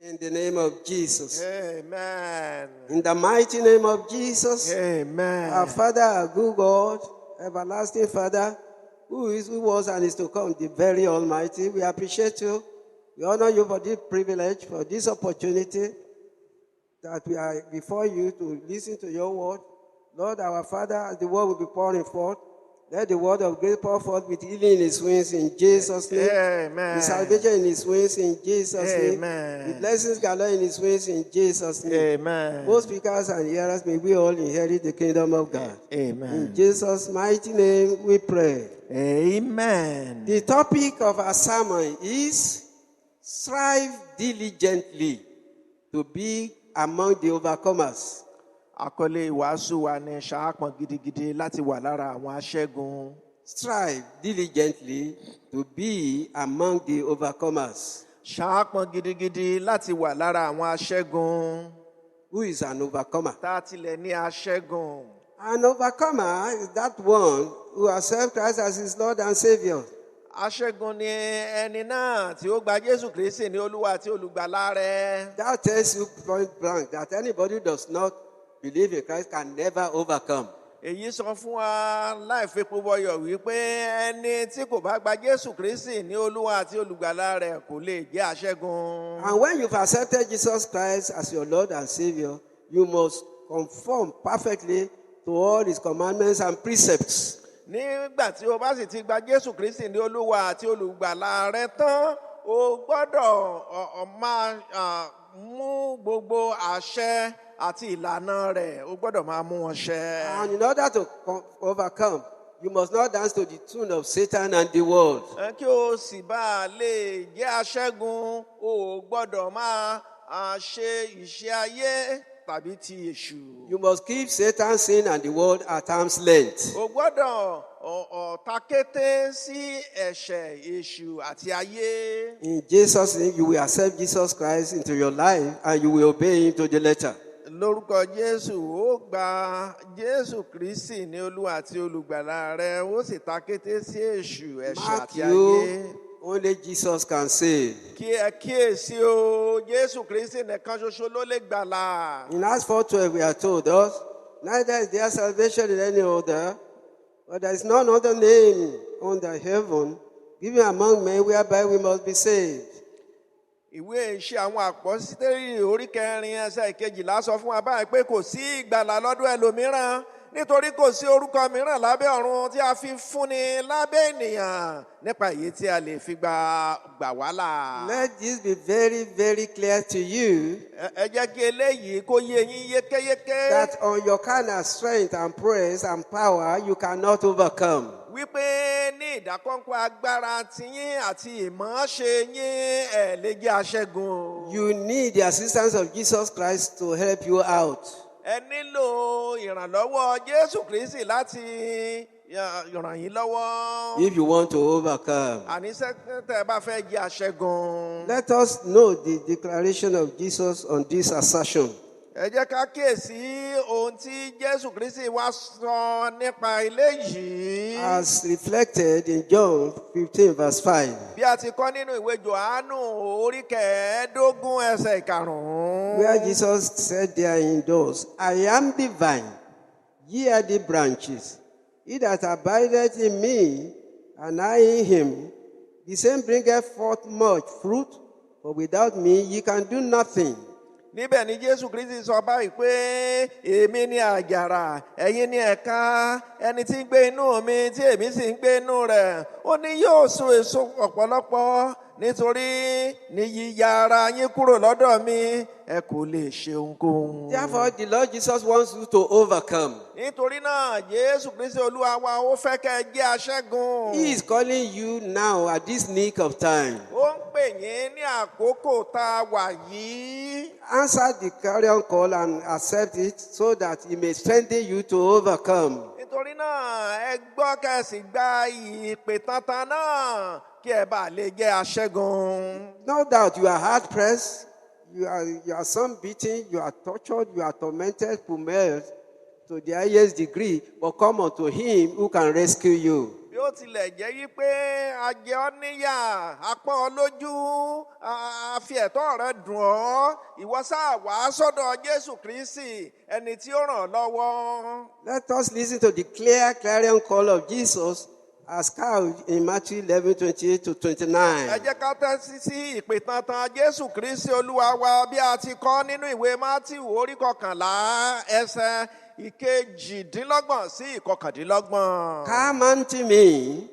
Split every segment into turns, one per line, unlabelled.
In the name of Jesus.
Amen.
In the mighty name of Jesus.
Amen.
Our Father, our good God, everlasting Father, who was, and is to come, the very Almighty. We appreciate you. We honor you for this privilege, for this opportunity that we are before you to listen to your word. Lord, our Father, as the word will be pouring forth, let the word of grace pour forth with healing in his wings in Jesus' name.
Amen.
With salvation in his wings in Jesus' name.
Amen.
With blessings galore in his wings in Jesus' name.
Amen.
Both speakers and hearers, may we all inherit the kingdom of God.
Amen.
In Jesus' mighty name we pray.
Amen.
The topic of our sermon is strive diligently to be among the overcomers.
Àkọlé ìwàásù wa ni ṣàápọn gidigidi láti wà lára àwọn aṣẹ́gun.
Strive diligently to be among the overcomers.
Ṣàápọn gidigidi láti wà lára àwọn aṣẹ́gun.
Who is an overcomer?
Tá a tilẹ̀ ní aṣẹ́gun.
An overcomer is that one who accepts Christ as his Lord and Savior.
Aṣẹ́gun ni ẹni náà tí ó gba Jésù Kristi ní Olúwa àti Olùgbàlà rẹ̀.
That tells you point blank that anybody who does not believe in Christ can never overcome.
Èyí sọ fún wa láì fepo bọyọ̀ wípé ẹni tí kò bá gba Jésù Kristi ní Olúwa àti Olùgbàlà rẹ̀ kò lè jẹ́ aṣẹ́gun.
And when you've accepted Jesus Christ as your Lord and Savior, you must conform perfectly to all his commandments and precepts.
Nígbà tí o bá sì ti gba Jésù Kristi ní Olúwa àti Olùgbàlà rẹ̀ tán, o gbọ́dọ̀ máa mú gbogbo àṣẹ àti ìlànà rẹ̀, o gbọ́dọ̀ máa mú wọn ṣẹ.
And in order to overcome, you must not dance to the tune of Satan and the world.
Kí o sì bá lè jẹ́ aṣẹ́gun, o gbọ́dọ̀ máa ṣe ìṣe ayé tàbí ti èṣù.
You must keep Satan, sin, and the world at arm's length.
O gbọ́dọ̀ takété sí ẹ̀ṣẹ̀ èṣù àti ayé.
In Jesus' name, you will accept Jesus Christ into your life and you will obey him to the letter.
Lórúkọ Jésù, ó gba Jésù Kristi ní Olúwa àti Olùgbàlà rẹ̀, ó sì takété sí èṣù, ẹ̀ṣẹ̀ àti ayé.
Matthew, only Jesus can save.
Kí ẹ kíyèsí o, Jésù Kristi nìkan ṣoṣo ló lè gbàlà.
In Acts 4:12, we are told us, neither is there salvation in any other, but there is none other name under heaven given among men whereby we must be saved.
Ìwé Ìṣe àwọn Àpọ́sítélì orí 4 ẹsẹ̀ 12 sọ fún wa báyìí pé kò sí ìgbàlà lọ́dọ̀ ẹlòmíràn nítorí kò sí orúkọ mìíràn lábẹ́ ọ̀run tí a fi fúnni lábẹ́ ènìyàn nípa èyí tí a lè fi gbà wá là.
Let this be very, very clear to you.
Ẹ jẹ́ kí eléyìí kó yé yín yékéyéké.
That on your carnal strength and praise and power, you cannot overcome.
Wípé ní ìdákọ́ńkọ́ agbára tiyín àti ìmọ̀ọ́ṣe yín ẹ̀ lè jẹ́ aṣẹ́gun.
You need the assistance of Jesus Christ to help you out.
Ẹ nílò ìrànlọ́wọ́ Jésù Kristi láti ràn yín lọ́wọ́.
If you want to overcome.
Àníṣe tẹ́ ẹ bá fẹ́ jẹ́ aṣẹ́gun.
Let us know the declaration of Jesus on this assertion.
Ẹ jẹ́ ká kíyèsí ohun tí Jésù Kristi wá sọ nípa eléyìí.
As reflected in John 15 verse 5.
Bí a ti kọ́ nínú ìwé Jòhánù orí 15 ẹsẹ̀ 5.
Where Jesus said there indoors, I am the vine, ye are the branches. He that abideth in me, and I in him, the same bringeth forth much fruit, for without me ye can do nothing.
Níbẹ̀ ni Jésù Kristi sọ báyìí pé èmi ni àjàrà, ẹ̀yin ni ẹ̀ka, ẹni tí ń gbé inú mi tí èmi sì ń gbé inú rẹ̀, ó ní yóò so èso ọ̀pọ̀lọpọ̀ nítorí ní yíya ara yín kúrò lọ́dọ̀ mi ẹ kò lè ṣe ohunkóhun.
Therefore, the Lord Jesus wants you to overcome.
Nítorí náà, Jésù Kristi Olúwa wa ó fẹ́ kẹ́ ẹ jẹ́ aṣẹ́gun.
He is calling you now at this nick of time.
Ó ń pè yín ní àkókò tá a wà yìí.
Answer the clarion call and accept it so that he may strengthen you to overcome.
Nítorí náà, ẹ gbọ́ kẹ́sì gba ìpè tantan náà kí ẹ bá lè jẹ́ aṣẹ́gun.
No doubt you are hard pressed, you are sun-beaten, you are tortured, you are tormented, pummeled to the highest degree, but come unto him who can rescue you.
Bí ó tilẹ̀ jẹ́ wípé a jẹ ọ́ níyà, a pọ́n ọ lójú, a fi ẹ̀tọ́ rẹ dùn ọ́, ìwọ sáà wá sọ́dọ̀ Jésù Kristi, ẹni tí ó ràn ọ́ lọ́wọ́.
Let us listen to the clear clarion call of Jesus as couched in Matthew 11:28 to 29.
Ẹ jẹ́ ká tẹ́tí sí ìpè tantan Jésù Kristi Olúwa wa bí a ti kọ nínú ìwé Mátíù orí 11 ẹsẹ̀ ìkejìdínlọ́gbọ̀n sí ìkọkàndínlọ́gbọ̀n.
Come unto me,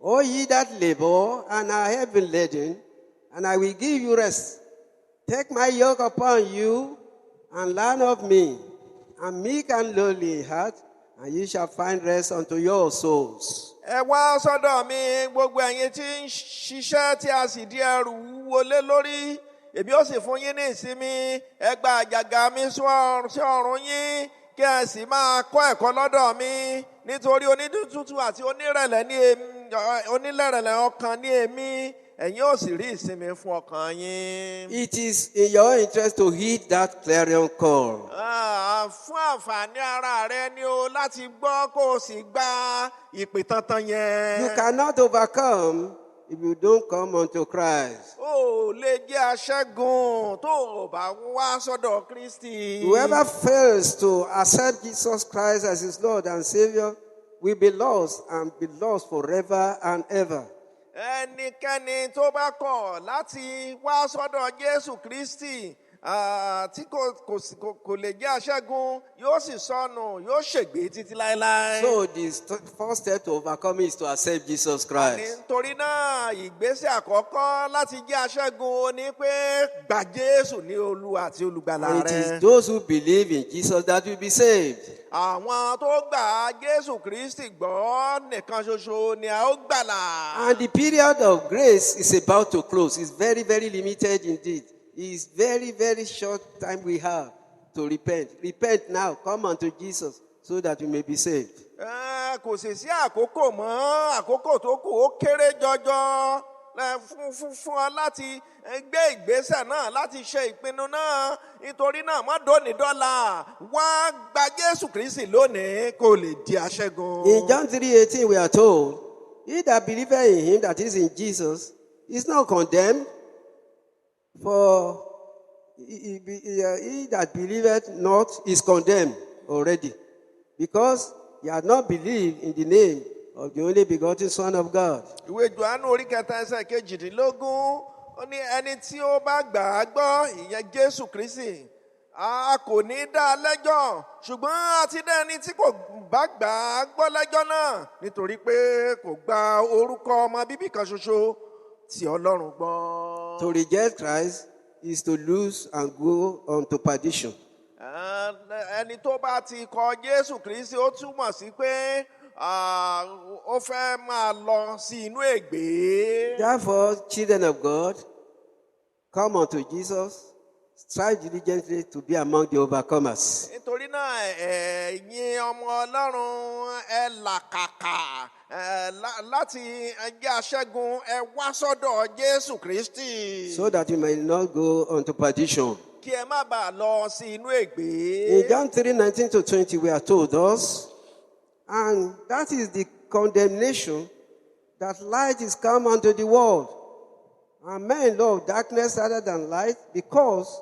all ye that labor and are heavy laden, and I will give you rest. Take my yoke upon you, and learn of me, and meek and lowly in heart, and ye shall find rest unto your souls.
Ẹ wá sọ́dọ̀ mi gbogbo ẹ̀yin tí ń ṣiṣẹ́ tí a sì di ẹrù wúwo lé lórí, èmi ó sì fún yín ní ìsinmi. Ẹ gba àjàgà mi sí ọrùn yín, kí ẹ sì máa kọ́ ẹ̀kọ́ lọ́dọ̀ mi, nítorí onídùútútù àti onírẹ̀lẹ̀ ọkàn ní èmi, ẹ̀yin ó sì rí ìsinmi fún ọkàn yín.
It is in your interest to heed that clarion call.
Fún àǹfààní ara rẹ ni o láti gbọ́ kó o sì gba ìpè tantan yẹn.
You cannot overcome if you don't come unto Christ.
O lè jẹ́ aṣẹ́gun tó o bá wá sọ́dọ̀ Kristi.
Whoever fails to accept Jesus Christ as his Lord and Savior will be lost and be lost forever and ever.
Ẹnikẹ́ni tó bá kọ̀ láti wá sọ́dọ̀ Jésù Kristi tí kò lè jẹ́ aṣẹ́gun yóò sì sọnù, yóò ṣègbé títí láéláé.
So the first step to overcome is to accept Jesus Christ.
Nítorí náà ìgbésẹ̀ àkọ́kọ́ láti jẹ́ aṣẹ́gun ni pé gba Jésù ní Olúwa àti Olùgbàlà
And it
rẹ.
is those who believe in Jesus that will be saved.
Àwọn tó gba Jésù Kristi gbọ́ nìkan ṣoṣo ni a ó gbàlà.
And the period of grace is about to close. It's very, very limited indeed. It's very, very short time we have to repent. Repent now. Come unto Jesus so that you may be saved.
Kò sì sí àkókò mọ́, àkókò tó kù ó kéré jọjọ fún ọ láti gbé ìgbésẹ̀ náà, láti ṣe ìpinnu náà. Nítorí náà má dóni dọ́là, wá gba Jésù Kristi lónìí kó lè di aṣẹ́gun.
In John 3:18 we are told, he that believeth in him, that is in Jesus, is not condemned. For he that believeth not is condemned already, because he had not believed in the name of the only begotten Son of God.
Ìwé Jòhánù orí 3 ẹsẹ̀ 18 ó ní ẹni tí ó bá gbà á gbọ́, ìyẹn Jésù Kristi, a kò ní dá a lẹ́jọ́, ṣùgbọ́n a ti dá ẹni tí kò bá gbà á gbọ́ lẹ́jọ́ náà, nítorí pé kò gba orúkọ ọmọ bíbí kan ṣoṣo tí Ọlọ́run gbọ́.
To reject Christ is to lose and go unto perdition.
Ẹni tó bá ti kọ̀ Jésù Kristi ó túmọ̀ sí pé ó fẹ́ máa lọ sí inú ègbé.
Therefore, children of God, come unto Jesus, strive diligently to be among the overcomers.
Nítorí náà ẹ̀yin ọmọ Ọlọ́run ẹ làkàkà láti jẹ́ aṣẹ́gun, ẹ wá sọ́dọ̀ Jésù Kristi.
So that you may not go unto perdition.
Kí ẹ má bàa lọ sí inú ègbé.
In John 3:19 to 20, we are told thus, and that is the condemnation, that light is come unto the world, and men love darkness rather than light, because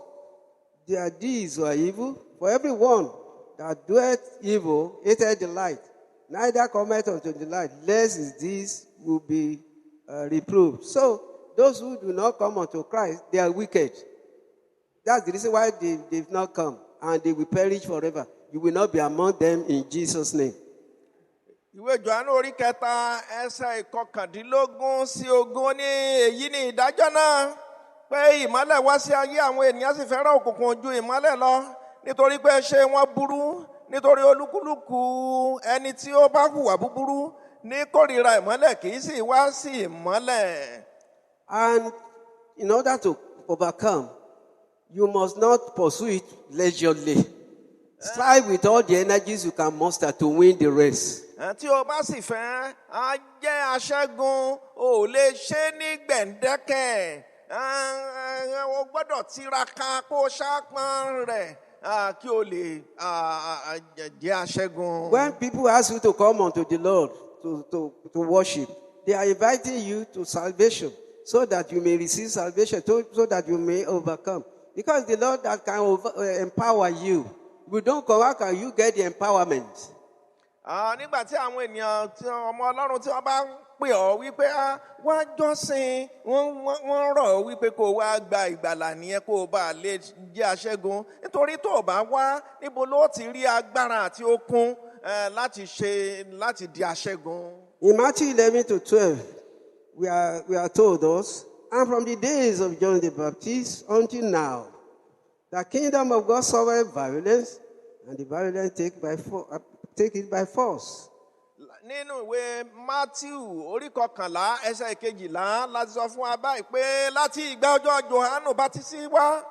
their deeds were evil. For everyone that doeth evil hated the light, neither cometh unto the light, lest his deeds will be reproved. So those who do not come unto Christ, they are wicked. That's the reason why they've not come, and they will perish forever. You will not be among them in Jesus' name.
Ìwé Jòhánù orí 3 ẹsẹ̀ 19 sí 20 ní èyí ni ìdájọ́ náà, pé ìmọ́lẹ̀ wá sí ayé, àwọn ènìyàn sì fẹ́ràn òkùnkùn ju ìmọ́lẹ̀ lọ, nítorí pé ṣe wọ́n burú. Nítorí olúkúlùkù ẹni tí ó bá hùwà búburú ní kórìíra ìmọ́lẹ̀, kì í sì wá sí ìmọ́lẹ̀.
And in order to overcome, you must not pursue it leisurely. Strive with all the energies you can muster to win the race.
Tí o bá sì fẹ́ á jẹ́ aṣẹ́gun, o lè ṣe ní gbẹ̀ǹdẹ́kẹ̀. O gbọ́dọ̀ tiraka kó ṣápọn rẹ̀ kí o lè jẹ́ aṣẹ́gun.
When people ask you to come unto the Lord, to worship. They are inviting you to salvation so that you may receive salvation, so that you may overcome. Because the Lord that can empower you. If you don't come, how can you get the empowerment?
Nígbà tí àwọn ènìyàn tí ọmọ Ọlọ́run tí wọ́n bá ń pè ọ́ wípé wá jọ́sìn wọ́n rọ̀ ọ́ wípé kó o wá gba ìgbàlà nìyẹn kó o bá lè jẹ́ aṣẹ́gun nítorí tó o bá wá níbo ló ti rí agbára àti okun láti di aṣẹ́gun.
In Matthew 11-12, we are told us, and from the days of John the Baptist until now, the kingdom of God suffered violence, and the violence take it by force.
Nínú ìwé Matthew orí 11 ẹsẹ̀ 12 láti sọ fún wa báyìí pé láti ìgbà ọjọ́ Jòhánù Bátísì wá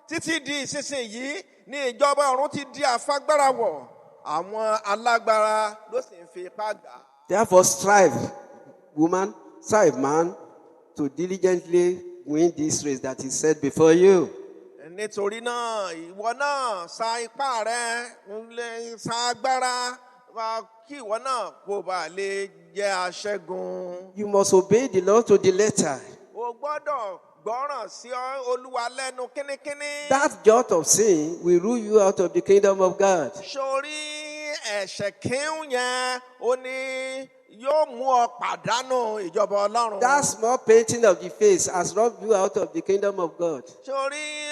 títí di ìsinsìnyí ní ìjọba ọ̀run ti di àfagbára wọ̀ àwọn alágbára ló sì ń fi ipá gbà.
Therefore strive, woman, strive, man, to diligently win this race that is set before you.
Nítorí náà ìwọ náà sa ipá rẹ sa agbára kí ìwọ náà kó bá lè jẹ́ aṣẹ́gun.
You must obey the Lord to the letter.
O gbọ́dọ̀ gbọ́ràn sí Olúwa lẹ́nu kínníkínní.
That jot of sin will rule you out of the kingdom of God.
Sórí ẹ̀ṣẹ̀ kíhún yẹn ó ní yóò mú ọ pàdánù ìjọba Ọlọ́run.
That small painting of the face has robbed you out of the kingdom of God.
Sórí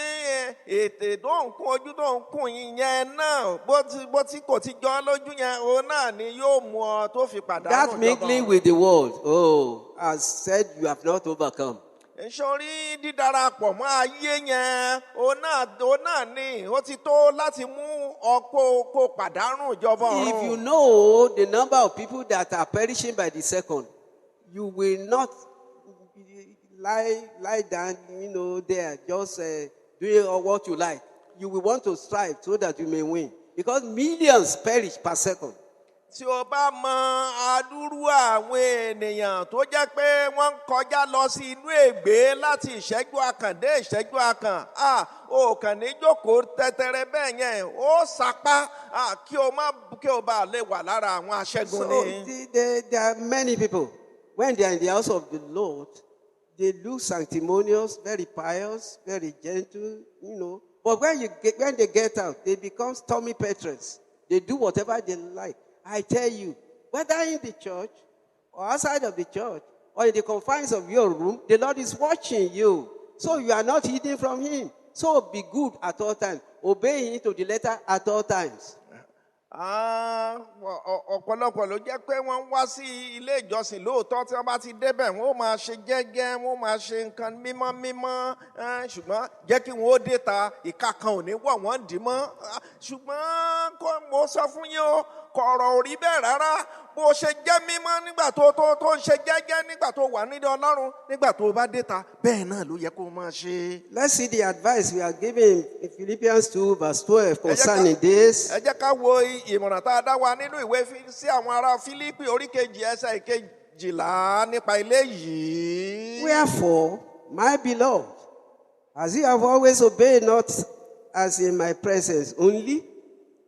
ètè tó ń kún ojú tó ń kún yẹn náà bó ti kò ti jọ lójú yẹn òun náà ni yóò mú ọ tó fi pàdánù ìjọba.
That mingling with the world, has said you have not overcome.
Sórí dídarapọ̀ mọ́ ayé yẹn òun náà ni ó ti tó láti mú ọ kó pàdánù ìjọba ọ̀run.
If you know the number of people that are perishing by the second, you will not lie down, there just doing what you like. You will want to strive so that you may win. Because millions perish per second.
Tí o bá mọ adúrú àwọn ènìyàn tó jẹ́ pé wọ́n ń kọjá lọ sí inú ègbé láti ìṣẹ́jú akàn dé ìṣẹ́jú akàn, o kàn ní jókòó tẹ́tẹ́rẹ́ bẹ́ẹ̀ yẹn, ó sapá kí o bá lè wà lára àwọn aṣẹ́gun ni.
So there are many people, when they are in the house of the Lord, they look sanctimonious, very pious, very gentle, But when they get out, they become stormy petrels. They do whatever they like. I tell you, whether in the church or outside of the church or in the confines of your room, the Lord is watching you. So you are not hidden from Him. So be good at all times. Obey Him to the letter at all times.
Ọ̀pọ̀lọpọ̀ ló jẹ́ pé wọ́n ń wá sí ilé ìjọsìn lóòótọ́ tí wọ́n bá ti débẹ̀ wọ́n ó máa ṣe jẹ́jẹ́ wọ́n ó máa ṣe nǹkan mímọ́ ṣùgbọ́n jẹ́ kí wọ́n ó dé ta ìka kan ò ní wọ̀ wọ́n dì mọ́ ṣùgbọ́n mo sọ fún yín o kọ̀rọ̀ ò rí bẹ́ẹ̀ rárá bó ṣe jẹ́ mímọ́ nígbà tó ń ṣe jẹ́jẹ́ nígbà tó wà nídìí Ọlọ́run nígbà tó bá dé ta bẹ́ẹ̀ náà ló yẹ kó máa ṣe.
Let's see the advice we are giving in Philippians 2:12 concerning this.
Ẹ jẹ́ ká wo ìmọ̀ràn tá a dá wa nínú ìwé sí àwọn ará Fílípì orí kejì ẹsẹ̀ ìkejìlá nípa ilé yìí.
Wherefore, my beloved, as you have always obeyed, not as in my presence only,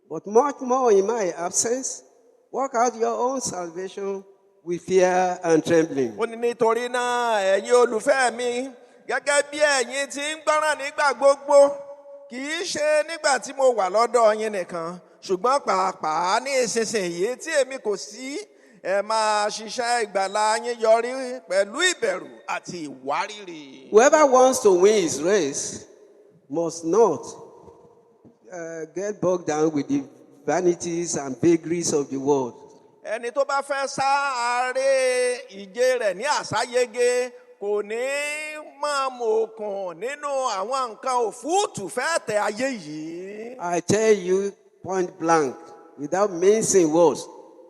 but much more in my absence, work out your own salvation with fear and trembling.
Ó ní nítorí náà ẹ̀yin olùfẹ́ mi gẹ́gẹ́ bí ẹ̀yin ti ń gbọ́ràn nígbà gbogbo kì í ṣe nígbà tí mo wà lọ́dọ̀ yín nìkan ṣùgbọ́n pàápàá ní ìsinsìnyí tí èmi kò sí ẹ máa ṣiṣẹ́ ìgbàlà yín yọrí pẹ̀lú ìbẹ̀rù àti ìwárìrì.
Whoever wants to win his race must not get bogged down with the vanities and vagaries of the world.
Ẹni tó bá fẹ́ sá aré ìje rẹ̀ ní àsáyege kò ní máa mọ̀ọ́kàn nínú àwọn nǹkan òfúùtù fẹ́ tẹ ayé yìí.
I tell you point blank, without mincing words,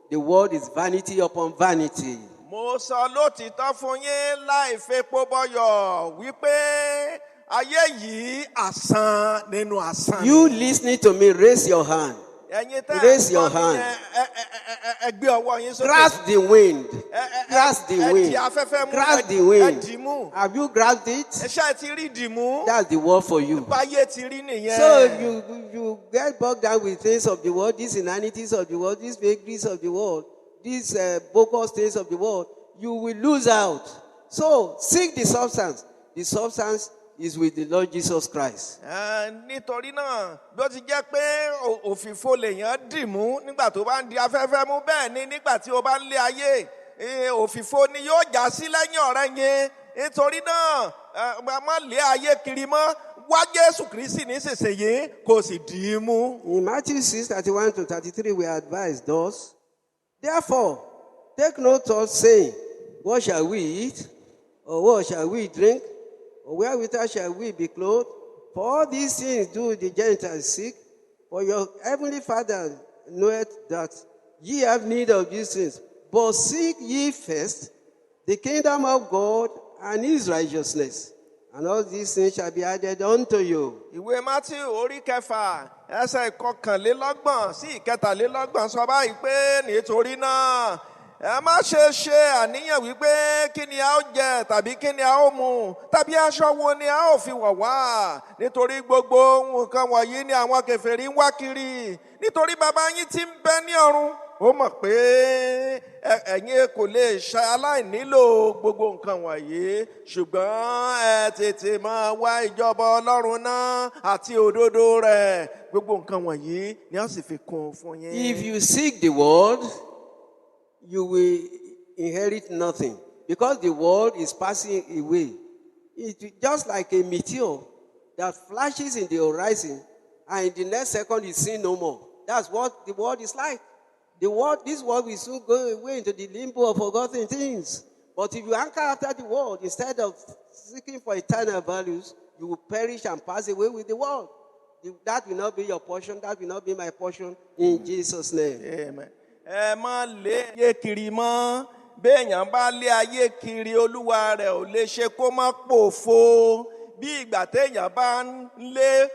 the world is vanity upon vanity.
Mo sọ lótìítọ́ fún yín láì fepo bọyọ̀ wípé ayé yìí asán nínú asán.
You listening to me, raise your hand. Raise your hand. Grasp the wind. Grasp the wind. Grasp the wind. Have you grasped it? That's the word for you. So if you get bogged down with things of the world, these inanities of the world, these vagaries of the world, these bogus things of the world, you will lose out. So seek the substance. The substance is with the Lord Jesus Christ.
Nítorí náà bí ó ti jẹ́ pé òfìfo lèèyàn dì mú nígbà tó bá ń di afẹ́fẹ́ mú, bẹ́ẹ̀ ni nígbà tí o bá ń lé ayé òfìfo ni yóò já sí lẹ́yìn ọ̀rẹ́ yẹn. Nítorí náà má lé ayé kiri mọ́, wá Jésù Kristi nísinsìnyí kò sì dì í mú.
In Matthew 6:31-33 we are advised thus, therefore take no thought saying, what shall we eat? Or what shall we drink? Or wherewithal shall we be clothed? For all these things do the Gentiles seek. For your heavenly Father knoweth that ye have need of these things. But seek ye first the kingdom of God and his righteousness, and all these things shall be added unto you.
Ìwé Matthew orí kẹfà ẹsẹ̀ ìkọkànlélọ́gbọ̀n sí ìkẹtàlélọ́gbọ̀n sọ báyìí pé nítorí náà ẹ má ṣe àníyàn wípé kí ni a ó jẹ tàbí kí ni a ó mu tàbí aṣọ wo ni a ó fi wọ̀ wá, nítorí gbogbo nǹkan wọ̀nyí ni àwọn kèfèrí ń wá kiri. Nítorí bàbá yín tí ń bẹ ní ọ̀run ó mọ̀ pé ẹ̀yin kò lè ṣe aláìnílò gbogbo nǹkan wọ̀nyí, ṣùgbọ́n ẹ tètè máa wá ìjọba Ọlọ́run náà àti òdodo rẹ̀, gbogbo nǹkan wọ̀nyí ni a sì fi kún fún yín.
If you seek the world, you will inherit nothing, because the world is passing away. It's just like a meteor that flashes in the horizon and in the next second is seen no more. That's what the world is like. This world will soon go away into the limbo of forgotten things. But if you anchor after the world, instead of seeking for eternal values, you will perish and pass away with the world. That will not be your portion. That will not be my portion. In Jesus' name.
Amen. Ẹ má lé ayé kiri mọ́. Béèyàn bá lé ayé kiri, olúwa rẹ̀ ò lè ṣe kó má pòfo. Bí ìgbà téèyàn bá ń lé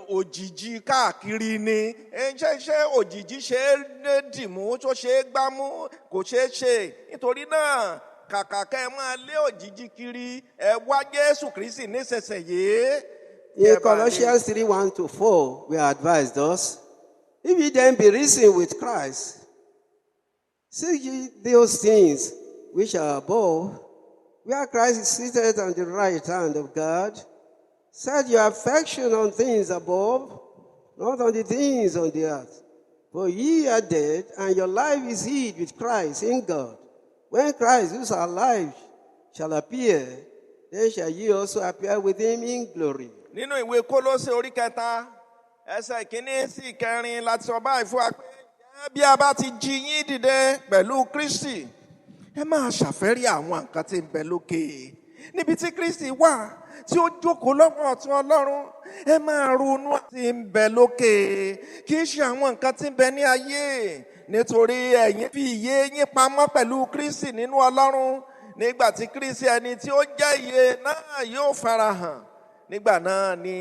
òjìji káàkiri ni. Ṣé òjìji ṣe é dìmú, tó ṣe é gbámú, kò ṣeé ṣe. Nítorí náà kàkà kẹ́ ẹ máa lé òjìji kiri, ẹ wá Jésù Kristi nísinsìnyí.
In Colossians 3:1-4, we are advised us, if ye then be risen with Christ, seek ye those things which are above, where Christ is seated on the right hand of God. Set your affection on things above, not on the things on the earth. For ye are dead, and your life is hid with Christ in God. When Christ, who is our life, shall appear, then shall ye also appear with him in glory.
Nínú ìwé Kólósè orí kẹta ẹsẹ̀ ìkíní sí ìkẹrin láti sọ báyìí fún wa pé bí a bá ti jí yín dìde pẹ̀lú Kristi, ẹ máa ṣàfẹ́rí àwọn nǹkan tí ń bẹ lókè níbi tí Kristi wà, tí ó jókòó lọ́wọ́ ọ̀tún Ọlọ́run. Ẹ máa ronú àti ń bẹ lókè, kì í ṣe àwọn nǹkan tí ń bẹ ní ayé, nítorí ẹ̀yin fi ìyè yín pamọ́ pẹ̀lú Kristi nínú Ọlọ́run. Nígbà tí Kristi ẹni tí ó jẹ́ ìyè náà yóò farahàn, nígbà náà ni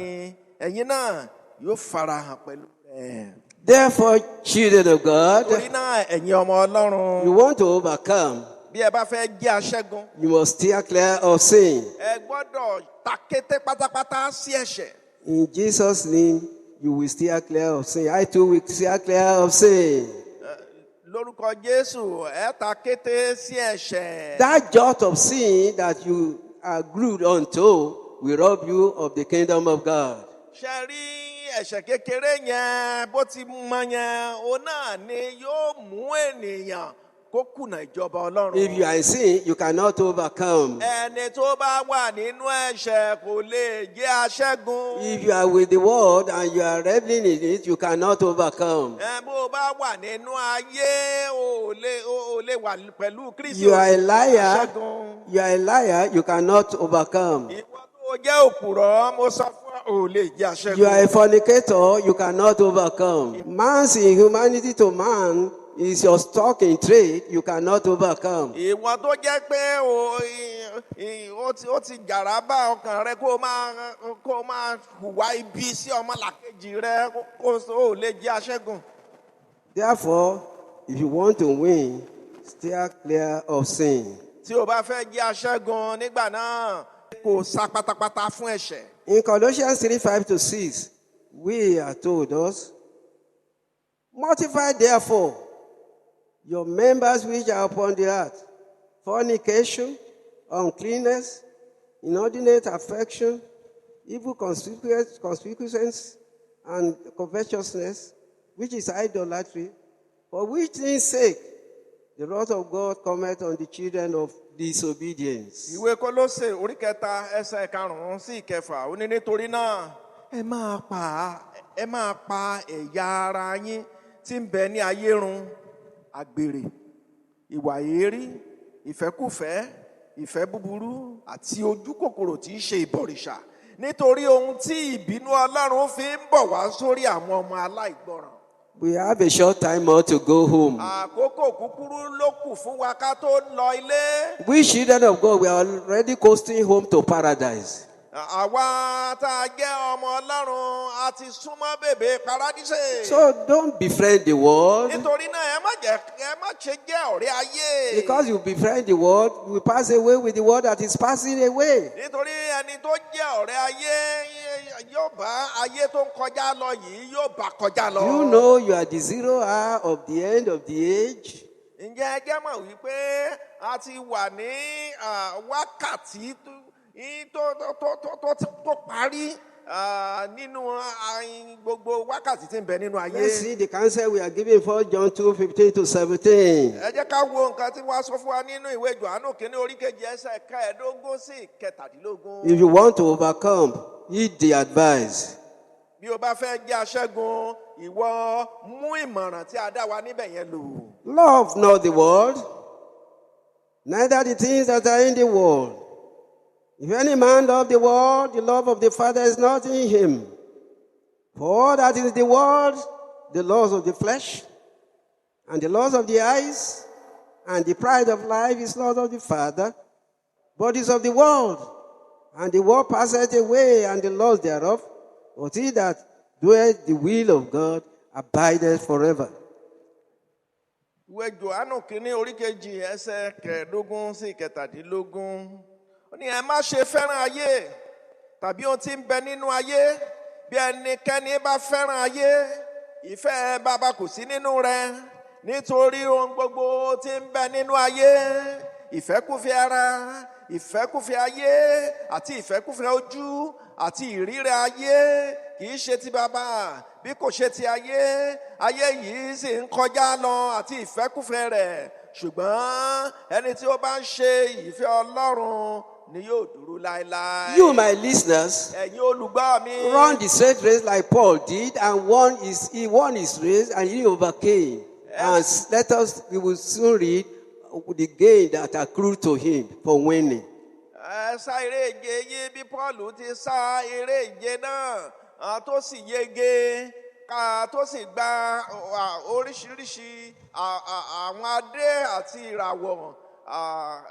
ẹ̀yin náà yóò farahàn pẹ̀lú rẹ̀.
Therefore, children of God,
Torí náà ẹ̀yin ọmọ Ọlọ́run,
you want to overcome,
bí ẹ bá fẹ́ jẹ́ aṣẹ́gun,
you must steer clear of sin.
ẹ gbọ́dọ̀ takété pátápátá sí ẹ̀ṣẹ̀.
In Jesus' name, you will steer clear of sin. I too will steer clear of sin.
Lórúkọ Jésù, ẹ takété sí ẹ̀ṣẹ̀.
That jot of sin that you are glued onto will rob you of the kingdom of God.
Ṣé rí ẹ̀ṣẹ̀ kékeré yẹn bó ti mọ yẹn, òun náà ni yóò mú ènìyàn kó kùnà ìjọba Ọlọ́run.
If you are in sin, you cannot overcome.
Ẹni tó bá wà nínú ẹ̀ṣẹ̀ kò lè jẹ́ aṣẹ́gun.
If you are with the world and you are reveling in it, you cannot overcome.
Bó bá wà nínú ayé, ò lè wà pẹ̀lú Kristi.
You are a liar. You are a liar. You cannot overcome.
Ìwọ tó jẹ́ òpùrọ́, mo sọ fún ò lè jẹ́ aṣẹ́gun.
You are a fornicator. You cannot overcome. Man's inhumanity to man is your stock in trade. You cannot overcome.
Ìwọ tó jẹ́ pé ó ti jàrábà ọkàn rẹ kó o máa hùwà ibi sí ọmọlàkejì rẹ, kó o lè jẹ́ aṣẹ́gun.
Therefore, if you want to win, steer clear of sin.
Tí o bá fẹ́ jẹ́ aṣẹ́gun nígbà náà, kò sá pátápátá fún ẹ̀ṣẹ̀.
In Colossians 3:5-6, we are told us, mortify therefore your members which are upon the earth, fornication, uncleanness, inordinate affection, evil concupiscence, and covetousness, which is idolatry, for which things sake the wrath of God cometh on the children of disobedience.
Ìwé Kólósè orí kẹta ẹsẹ̀ karùn-ún sí ìkẹfà ó ní nítorí náà ẹ máa pa ẹ̀yà ara yín tí ń bẹ ní ayé run, àgbèrè, ìwà èérí, ìfẹ́kúfẹ̀ẹ́, ìfẹ́ búburú àti ojú kòkòrò tí í ṣe ìbọ̀rìṣà, nítorí ohun tí ìbínú Ọlọ́run fi ń bọ̀ wá sórí àwọn ọmọ aláìgbọràn.
We have a short time more to go home.
Àkókò kúkúrú ló kù fún wa ká tó lọ ilé.
We children of God, we are already coasting home to paradise.
Àwa tá a jẹ́ ọmọ Ọlọ́run a ti súnmọ́ bèbè paradíṣe.
So don't befriend the world.
Nítorí náà ẹ má ṣe jẹ́ ọ̀rẹ́ ayé.
Because you befriend the world, you will pass away with the world that is passing away.
Nítorí ẹni tó jẹ́ ọ̀rẹ́ ayé yóò bá ayé tó ń kọjá lọ yìí yóò bá kọjá lọ.
You know you are the 0 hour of the end of the age.
Ǹjẹ́ ẹ jẹ́ mọ̀ wípé a ti wà ní wákàtí tó parí nínú gbogbo wákàtí tí ń bẹ nínú ayé.
Let's see the counsel we are giving for John 2:15-17.
Ẹ jẹ́ ká wo nǹkan tí wọ́n sọ fún wa nínú ìwé Jòhánù kínní orí kejì ẹsẹ̀ kẹẹ̀ẹ́dógún sí kẹtàdínlógún.
If you want to overcome, heed the advice.
Bí o bá fẹ́ jẹ́ aṣẹ́gun, ìwọ mú ìmọ̀ràn tí a dá wa níbẹ̀ yẹn lò.
Love not the world, neither the things that are in the world. If any man love the world, the love of the Father is not in him. For all that is the world, the laws of the flesh, and the laws of the eyes, and the pride of life is not of the Father, but is of the world. And the world passeth away, and the laws thereof, but he that doeth the will of God abideth forever.
Ìwé Jòhánù kínní orí kejì ẹsẹ̀ kẹẹ̀ẹ́dógún sí kẹtàdínlógún. Ó ní ẹ má ṣe fẹ́ràn ayé tàbí ohun tí ń bẹ nínú ayé. Bí ẹnikẹ́ni bá fẹ́ràn ayé, ìfẹ́ Baba kò sí nínú rẹ̀. Nítorí ohun gbogbo tí ń bẹ nínú ayé, ìfẹ́kúfẹ̀ẹ́ ara, ìfẹ́kúfẹ̀ẹ́ ayé àti ìfẹ́kúfẹ̀ẹ́ ojú àti ìríra ayé kì í ṣe ti Baba bí kò ṣe ti ayé. Ayé yìí sì ń kọjá lọ àti ìfẹ́kúfẹ̀ẹ́ rẹ̀. Ṣùgbọ́n ẹni tí ó bá ń ṣe ìfẹ́ Ọlọ́run ni yóò dúró láéláé.
You, my listeners,
Ẹ̀yin olùgbọ́ mi.
run the straight race like Paul did, and he won his race and he overcame. And we will soon read the gain that accrued to him for winning.
Ẹ sá eré ìje yín bí Paul ti sá eré ìje náà tó sì yege tó sì gba oríṣiríṣi àwọn adé àti ìràwọ̀.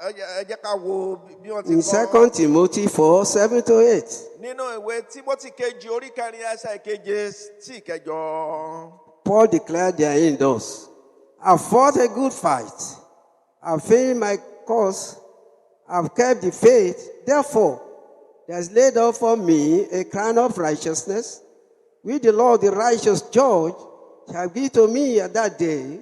Ẹ jẹ́ ká wo bí wọ́n ti
In 2 Timothy 4:7-8.
Nínú ìwé Tímótì kejì orí kẹrin ẹsẹ̀ keje sí ìkẹjọ.
Paul declared therein thus: I fought a good fight. I finished my course. I've kept the faith. Therefore, there is laid up for me a crown of righteousness, which the Lord, the righteous judge, shall give to me at that day,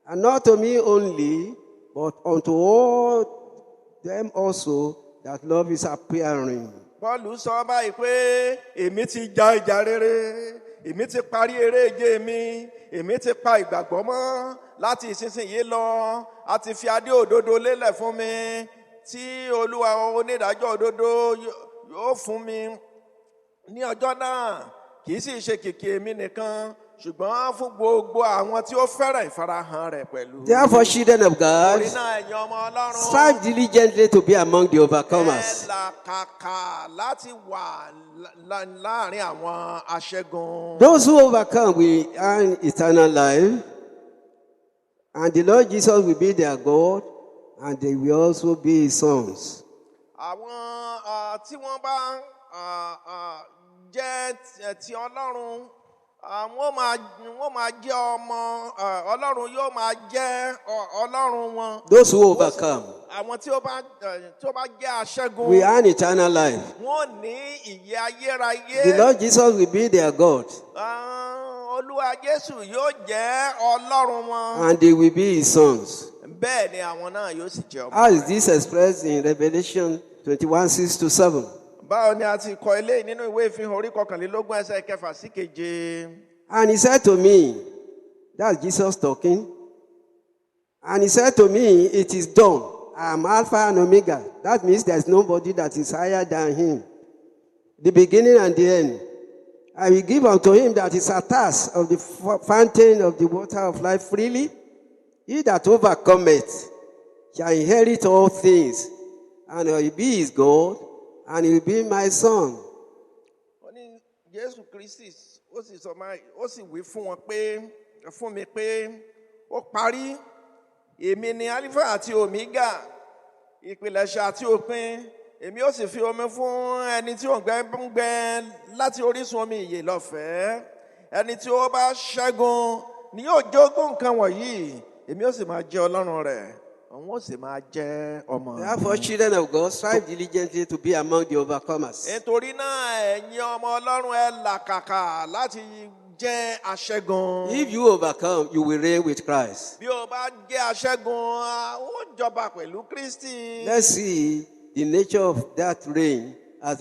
and not to me only, but unto all them also that love his appearing.
Paul sọ báyìí pé èmi ti ja ìjà rere, èmi ti parí eré ìje mi, èmi ti pa ìgbàgbọ́ mọ́ láti ìsinsìnyí lọ, a ti fi adé òdodo lélẹ̀ fún mi tí Olúwa onídàájọ́ òdodo yóò fún mi ní ọjọ́ náà. Kì í sì ṣe kìkì èmi nìkan, ṣùgbọ́n fún gbogbo àwọn tí ó fẹ́ràn ìfarahàn rẹ̀ pẹ̀lú.
Therefore, children of God,
Orí náà ẹ̀yin ọmọ Ọlọ́run.
strive diligently to be among the overcomers.
Ẹ làkàkà láti wà láàrin àwọn aṣẹ́gun.
Those who overcome will earn eternal life, and the Lord Jesus will be their God, and they will also be his sons.
Àwọn tí wọ́n bá jẹ́ ti Ọlọ́run, wọ́n máa jẹ́ ọmọ Ọlọ́run, yóò máa jẹ́ Ọlọ́run wọn.
Those who overcome
Àwọn tí ó bá jẹ́ aṣẹ́gun,
will earn eternal life.
wọ́n ní ìyè ayérayé.
The Lord Jesus will be their God.
Olúwa Jésù yóò jẹ́ Ọlọ́run wọn.
and they will be his sons.
Bẹ́ẹ̀ ni àwọn náà yóò sì jẹ́ ọmọ.
How is this expressed in Revelation 21:6-7?
Báwo ni a ti kọ eléyìí nínú ìwé ìfihàn orí 21 ẹsẹ̀ 6 sí 7?
And he said to me, that's Jesus talking. And he said to me, it is done. I am Alpha and Omega. That means there's nobody that is higher than him. The beginning and the end. I will give unto him that is athirst of the fountain of the water of life freely. He that overcometh shall inherit all things. And I will be his God, and he will be my son.
Ó ní Jésù Kristi ó sì sọ máa ó sì wí fún mi pé ó parí. Èmi ni Alpha àti Omega, ìpilẹ̀ṣẹ̀ àti òpin. Èmi ó sì fi omi fún ẹni tí ó ń gbẹ láti orísun omi ìyè lọ́fẹ̀ẹ́. Ẹni tí ó bá ṣẹ́gun ni yóò jogún nǹkan wọ̀nyí. Èmi ó sì máa jẹ́ Ọlọ́run rẹ̀. Òun ó sì máa jẹ́ ọmọ.
Therefore, children of God, strive diligently to be among the overcomers.
Nítorí náà, ẹ̀yin ọmọ Ọlọ́run ẹ làkàkà láti jẹ́ aṣẹ́gun.
If you overcome, you will reign with Christ.
Bí o bá jẹ́ aṣẹ́gun, ó jọba pẹ̀lú Kristi.
Let's see the nature of that reign as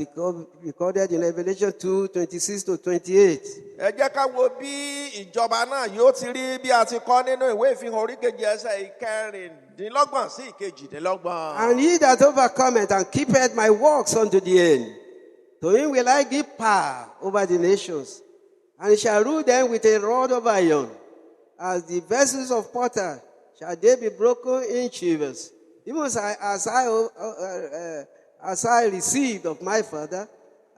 recorded in Revelation 2:26-28.
Ẹ jẹ́ ká wo bí ìjọba náà yóò ti rí bí a ti kọ nínú ìwé ìfihàn orí kejì ẹsẹ̀ ìkẹrìndínlọ́gbọ̀n sí ìkejìdínlọ́gbọ̀n.
And he that overcometh and keepeth my works unto the end, to him will I give power over the nations, and he shall rule them with a rod of iron. As the vessels of potter shall they be broken in shivers, even as I received of my Father,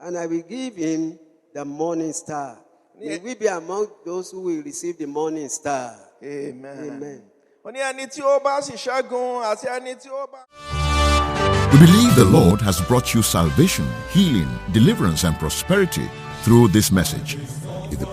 and I will give him the morning star. May we be among those who will receive the morning star.
Amen.
Amen.
Ó ní ẹni tí ó bá sì ṣẹ́gun àti ẹni tí ó bá.
We believe the Lord has brought you salvation, healing, deliverance, and prosperity through this message. If the